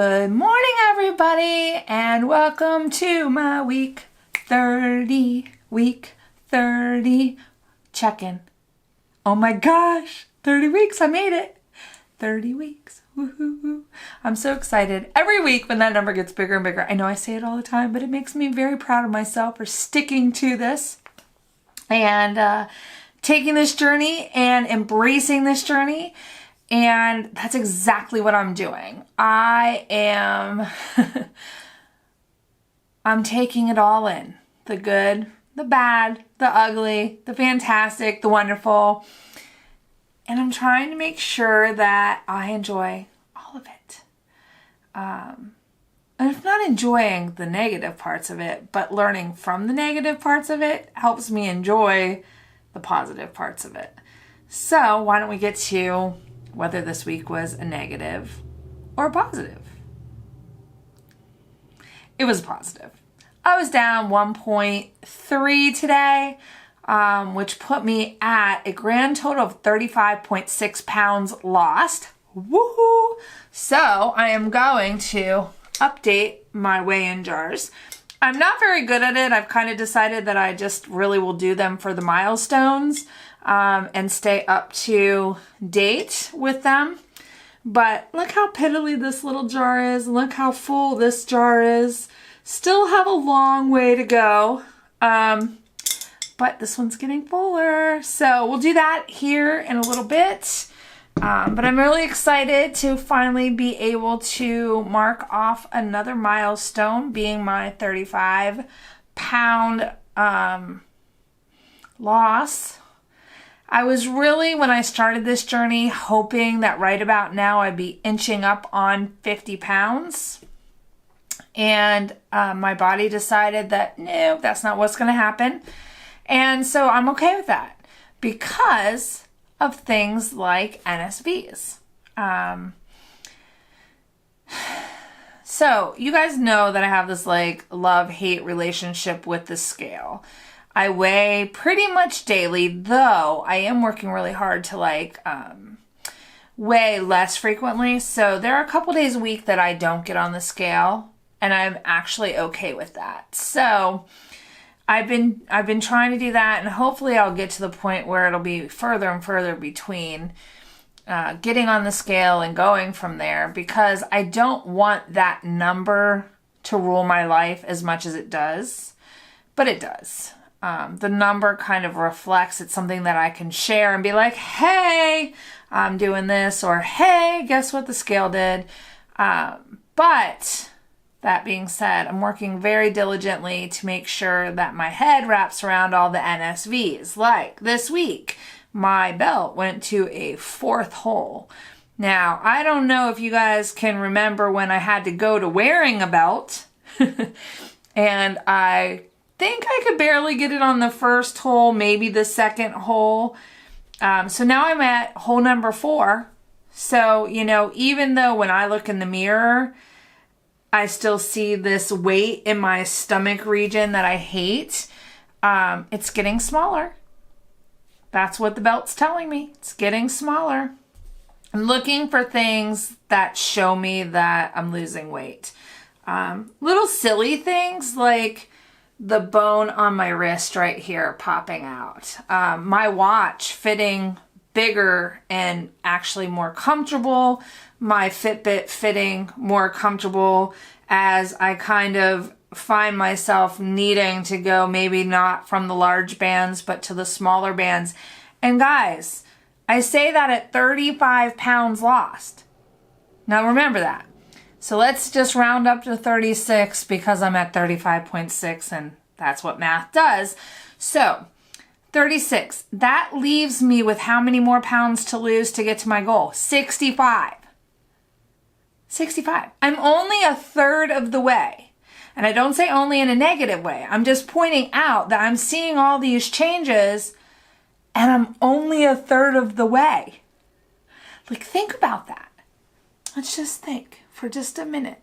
Good morning, everybody, and welcome to my week 30 check-in. Oh my gosh, 30 weeks, I made it. 30 weeks, woohoo. I'm so excited. Every week when that number gets bigger and bigger, I know I say it all the time, but it makes me very proud of myself for sticking to this and taking this journey and embracing this journey. And that's exactly what I'm doing. I'm taking it all in. The good, the bad, the ugly, the fantastic, the wonderful. And I'm trying to make sure that I enjoy all of it. And if not enjoying the negative parts of it, but learning from the negative parts of it helps me enjoy the positive parts of it. So why don't we get to whether this week was a negative or a positive. It was positive. I was down 1.3 today, which put me at a grand total of 35.6 pounds lost. Woohoo! So I am going to update my weigh-in jars. I'm not very good at it. I've kind of decided that I just really will do them for the milestones and stay up to date with them. But look how piddly this little jar is. Look how full this jar is. Still have a long way to go. But this one's getting fuller. So we'll do that here in a little bit. But I'm really excited to finally be able to mark off another milestone, being my 35-pound loss. I was really, when I started this journey, hoping that right about now I'd be inching up on 50 pounds. And my body decided that, no, that's not what's going to happen. And so I'm okay with that because of things like NSVs. So you guys know that I have this like love-hate relationship with the scale. I weigh pretty much daily, though I am working really hard to weigh less frequently. So there are a couple days a week that I don't get on the scale, and I'm actually okay with that. So I've been trying to do that, and hopefully I'll get to the point where it'll be further and further between getting on the scale and going from there, because I don't want that number to rule my life as much as it does, but it does. The number kind of reflects it's something that I can share and be like, hey, I'm doing this, or hey, guess what the scale did. But that being said, I'm working very diligently to make sure that my head wraps around all the NSVs. Like this week, my belt went to a 4th hole. Now, I don't know if you guys can remember when I had to go to wearing a belt and I think I could barely get it on the 1st hole, maybe the 2nd hole. So now I'm at hole number 4. So, even though when I look in the mirror, I still see this weight in my stomach region that I hate, it's getting smaller. That's what the belt's telling me. It's getting smaller. I'm looking for things that show me that I'm losing weight. Little silly things like the bone on my wrist right here popping out. My watch fitting bigger and actually more comfortable. My Fitbit fitting more comfortable as I kind of find myself needing to go maybe not from the large bands, but to the smaller bands. And guys, I say that at 35 pounds lost. Now remember that. So let's just round up to 36 because I'm at 35.6 and that's what math does. So 36, that leaves me with how many more pounds to lose to get to my goal? 65. 65. I'm only 1/3 of the way. And I don't say only in a negative way. I'm just pointing out that I'm seeing all these changes and I'm only 1/3 of the way. Like, think about that. Let's just think for just a minute.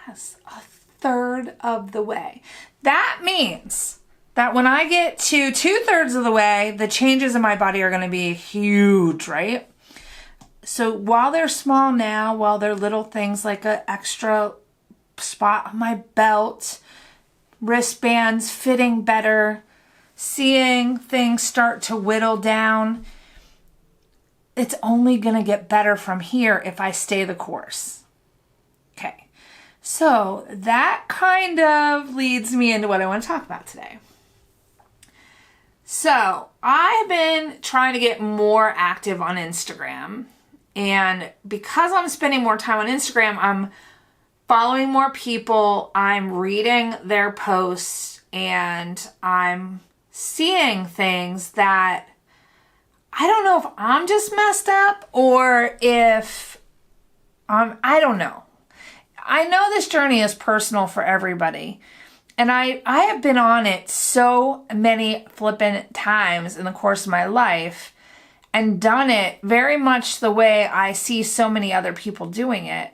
Yes, 1/3 of the way. That means that when I get to 2/3 of the way, the changes in my body are going to be huge, right? So while they're small now, while they're little things like an extra spot on my belt, wristbands fitting better, seeing things start to whittle down, it's only going to get better from here if I stay the course. Okay, so that kind of leads me into what I want to talk about today. So I've been trying to get more active on Instagram, and because I'm spending more time on Instagram, I'm following more people, I'm reading their posts, and I'm seeing things that I don't know if I'm just messed up or if I don't know. I know this journey is personal for everybody. And I have been on it so many flippin' times in the course of my life and done it very much the way I see so many other people doing it,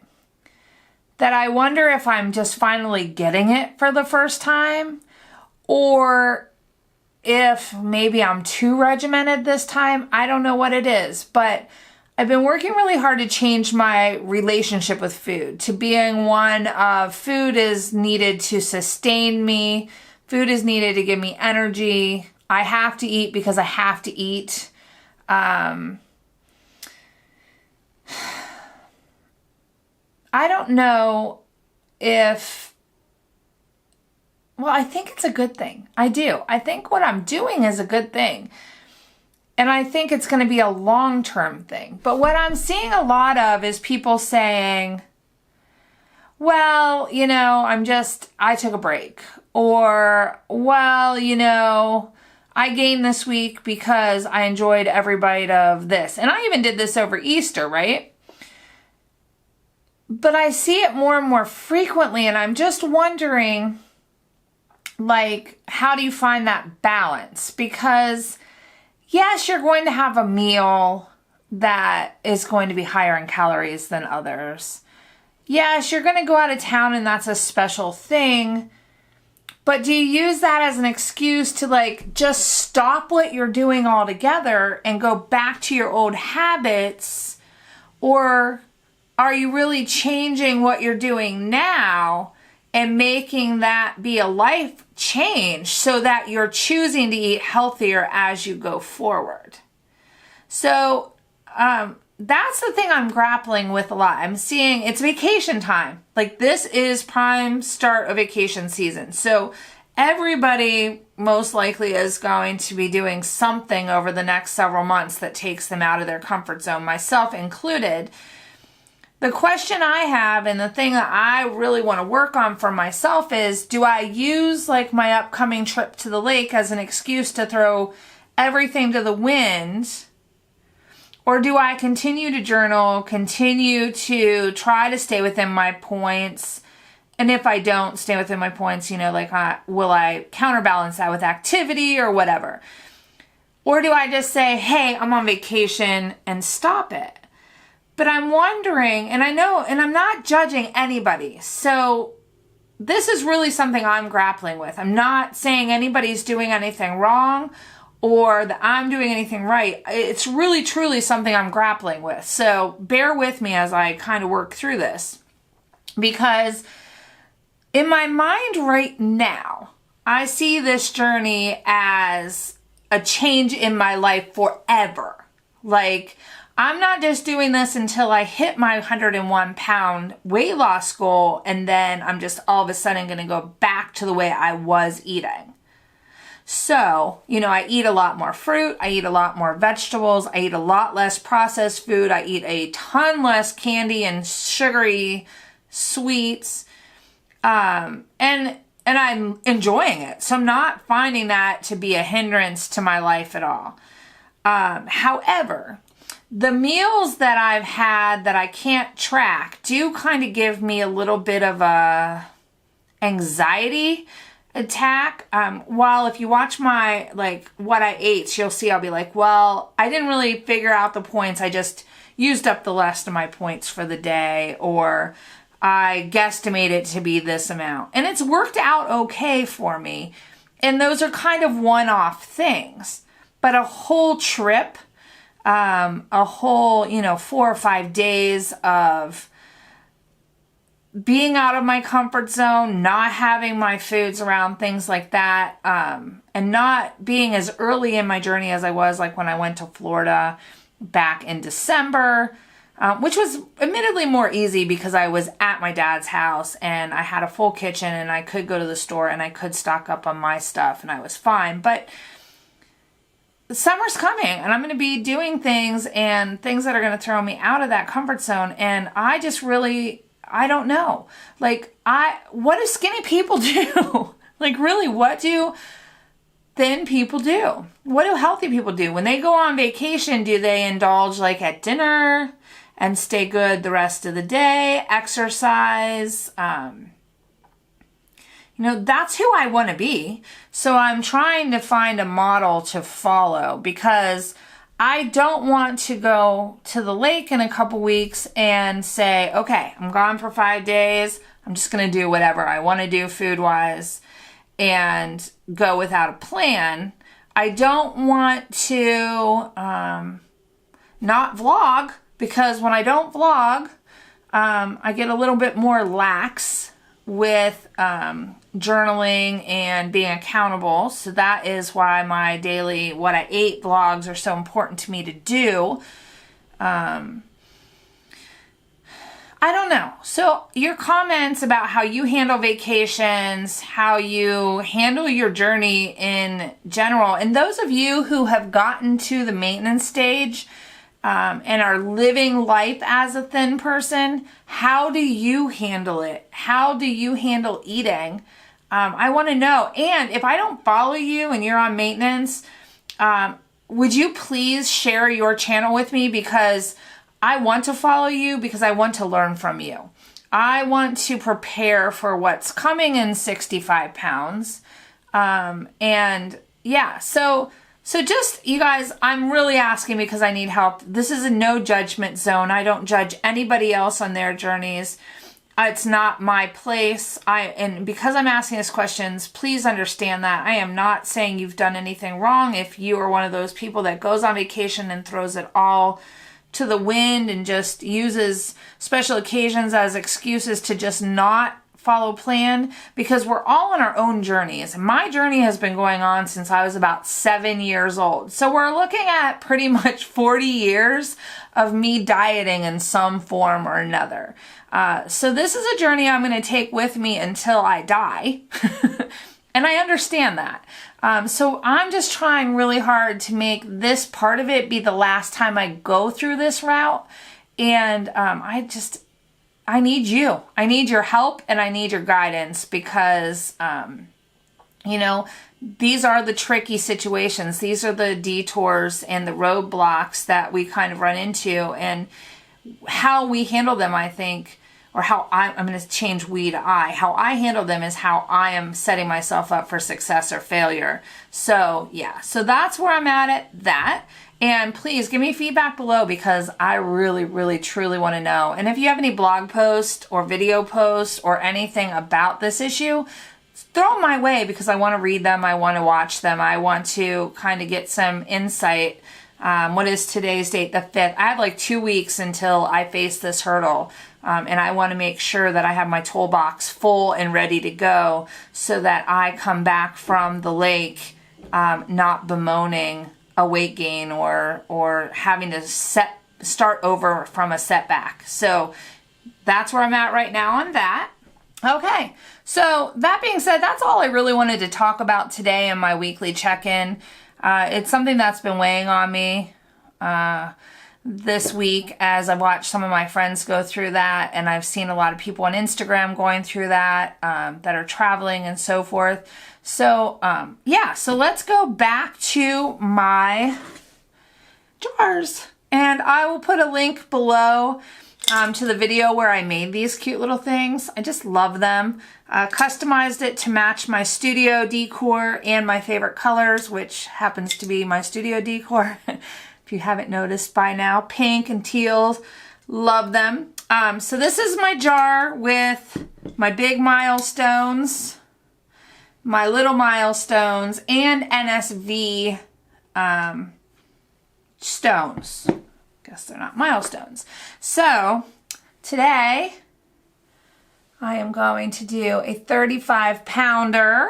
that I wonder if I'm just finally getting it for the first time, or if maybe I'm too regimented this time. I don't know what it is, but I've been working really hard to change my relationship with food to being one of food is needed to sustain me. Food is needed to give me energy. I have to eat because I have to eat. I don't know if, well, I think it's a good thing. I do. I think what I'm doing is a good thing. And I think it's going to be a long-term thing. But what I'm seeing a lot of is people saying, well, I took a break. Or, well, I gained this week because I enjoyed every bite of this. And I even did this over Easter, right? But I see it more and more frequently, and I'm just wondering, how do you find that balance? Because yes, you're going to have a meal that is going to be higher in calories than others. Yes, you're going to go out of town and that's a special thing. But do you use that as an excuse to just stop what you're doing altogether and go back to your old habits? Or are you really changing what you're doing now and making that be a life change so that you're choosing to eat healthier as you go forward? So that's the thing I'm grappling with a lot. I'm seeing it's vacation time. This is prime start of vacation season. So everybody most likely is going to be doing something over the next several months that takes them out of their comfort zone, myself included. The question I have, and the thing that I really want to work on for myself, is do I use my upcoming trip to the lake as an excuse to throw everything to the wind? Or do I continue to journal, continue to try to stay within my points? And if I don't stay within my points, will I counterbalance that with activity or whatever? Or do I just say, hey, I'm on vacation and stop it? But I'm wondering, and I know, and I'm not judging anybody. So this is really something I'm grappling with. I'm not saying anybody's doing anything wrong or that I'm doing anything right. It's really, truly something I'm grappling with. So bear with me as I kind of work through this. Because in my mind right now, I see this journey as a change in my life forever. I'm not just doing this until I hit my 101-pound weight loss goal, and then I'm just all of a sudden going to go back to the way I was eating. So, I eat a lot more fruit, I eat a lot more vegetables, I eat a lot less processed food, I eat a ton less candy and sugary sweets, and I'm enjoying it. So I'm not finding that to be a hindrance to my life at all. However, the meals that I've had that I can't track do kind of give me a little bit of a anxiety attack. While if you watch my, what I ate, you'll see I'll be well, I didn't really figure out the points. I just used up the rest of my points for the day, or I guesstimate it to be this amount. And it's worked out okay for me. And those are kind of one-off things. But a whole trip a whole, 4 or 5 days of being out of my comfort zone, not having my foods around, things like that, and not being as early in my journey as I was, like when I went to Florida back in December, which was admittedly more easy because I was at my dad's house and I had a full kitchen and I could go to the store and I could stock up on my stuff and I was fine. But summer's coming and I'm going to be doing things and things that are going to throw me out of that comfort zone. And I just really, I don't know. Like, what do skinny people do? Like, really, what do thin people do? What do healthy people do? When they go on vacation, do they indulge like at dinner and stay good the rest of the day, exercise? That's who I want to be. So I'm trying to find a model to follow because I don't want to go to the lake in a couple weeks and say, okay, I'm gone for 5 days. I'm just going to do whatever I want to do food-wise and go without a plan. I don't want to not vlog because when I don't vlog, I get a little bit more lax with journaling and being accountable. So that is why my daily what I ate vlogs are so important to me to do. I don't know. So your comments about how you handle vacations, how you handle your journey in general, and those of you who have gotten to the maintenance stage and are living life as a thin person, how do you handle it? How do you handle eating? I want to know. And if I don't follow you and you're on maintenance, would you please share your channel with me? Because I want to follow you because I want to learn from you. I want to prepare for what's coming in 65 pounds. And yeah, so just, you guys, I'm really asking because I need help. This is a no judgment zone. I don't judge anybody else on their journeys. It's not my place. And because I'm asking these questions, please understand that I am not saying you've done anything wrong. If you are one of those people that goes on vacation and throws it all to the wind and just uses special occasions as excuses to just not follow plan, because we're all on our own journeys. My journey has been going on since I was about 7 years old. So we're looking at pretty much 40 years of me dieting in some form or another. So this is a journey I'm going to take with me until I die. And I understand that. So I'm just trying really hard to make this part of it be the last time I go through this route. And I need you. I need your help and I need your guidance because, these are the tricky situations. These are the detours and the roadblocks that we kind of run into, and how we handle them, I think, or how I'm going to change we to I. How I handle them is how I am setting myself up for success or failure. So yeah, so that's where I'm at that. And please give me feedback below because I really, really, truly want to know. And if you have any blog posts or video posts or anything about this issue, throw them my way because I want to read them. I want to watch them. I want to kind of get some insight. What is today's date? The 5th. I have like 2 weeks until I face this hurdle. And I want to make sure that I have my toolbox full and ready to go so that I come back from the lake not bemoaning a weight gain or having to start over from a setback. So that's where I'm at right now on that. Okay, so that being said, that's all I really wanted to talk about today in my weekly check-in. It's something that's been weighing on me this week as I've watched some of my friends go through that, and I've seen a lot of people on Instagram going through that that are traveling and so forth. So yeah, so let's go back to my jars, and I will put a link below to the video where I made these cute little things. I just love them. Customized it to match my studio decor and my favorite colors, which happens to be my studio decor. If you haven't noticed by now, pink and teal, love them. So this is my jar with my big milestones, my little milestones, and NSV stones. Guess they're not milestones. So today I am going to do a 35-pounder.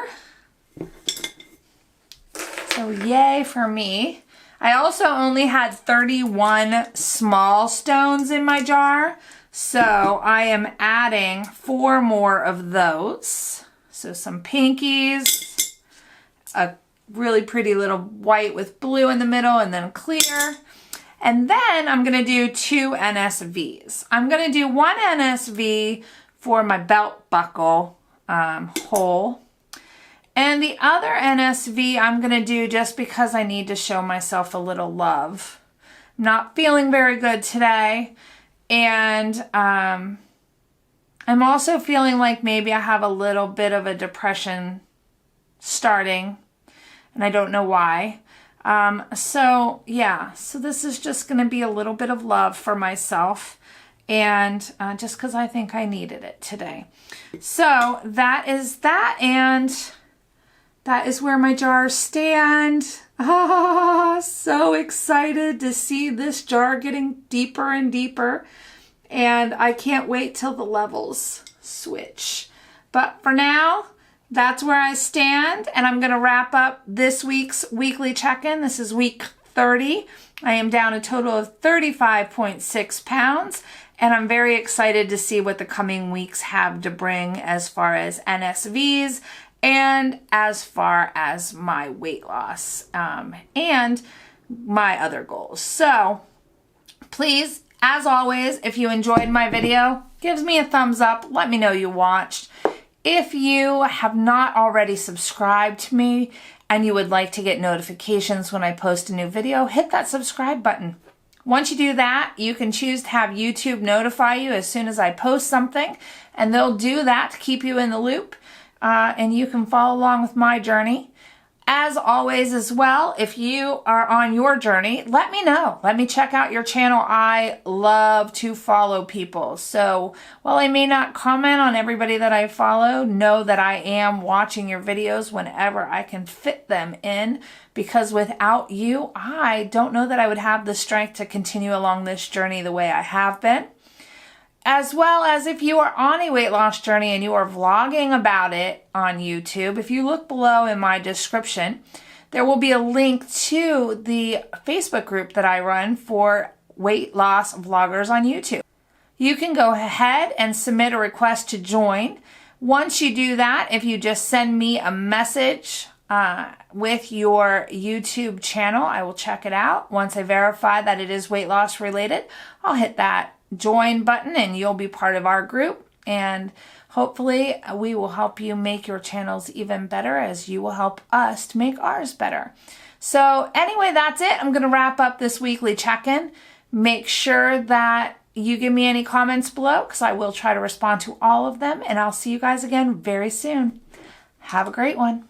So yay for me. I also only had 31 small stones in my jar. So I am adding 4 more of those. So some pinkies, a really pretty little white with blue in the middle, and then clear. And then I'm going to do 2 NSVs. I'm going to do 1 NSV for my belt buckle hole. And the other NSV I'm going to do just because I need to show myself a little love. I'm not feeling very good today. And I'm also feeling like maybe I have a little bit of a depression starting. And I don't know why. So this is just going to be a little bit of love for myself. And just because I think I needed it today. So that is that. And that is where my jars stand. So excited to see this jar getting deeper and deeper. And I can't wait till the levels switch. But for now, that's where I stand. And I'm going to wrap up this week's weekly check-in. This is week 30. I am down a total of 35.6 pounds. And I'm very excited to see what the coming weeks have to bring as far as NSVs and as far as my weight loss and my other goals. So please, as always, if you enjoyed my video, give me a thumbs up. Let me know you watched. If you have not already subscribed to me and you would like to get notifications when I post a new video, hit that subscribe button. Once you do that, you can choose to have YouTube notify you as soon as I post something, and they'll do that to keep you in the loop. And you can follow along with my journey. As always as well, if you are on your journey, let me know. Let me check out your channel. I love to follow people. So while I may not comment on everybody that I follow, know that I am watching your videos whenever I can fit them in, because without you, I don't know that I would have the strength to continue along this journey the way I have been. As well as if you are on a weight loss journey and you are vlogging about it on YouTube, if you look below in my description, there will be a link to the Facebook group that I run for weight loss vloggers on YouTube. You can go ahead and submit a request to join. Once you do that, if you just send me a message with your YouTube channel, I will check it out. Once I verify that it is weight loss related, I'll hit that join button and you'll be part of our group, and hopefully we will help you make your channels even better as you will help us to make ours better. So anyway, that's it. I'm going to wrap up this weekly check-in. Make sure that you give me any comments below because I will try to respond to all of them, and I'll see you guys again very soon. Have a great one.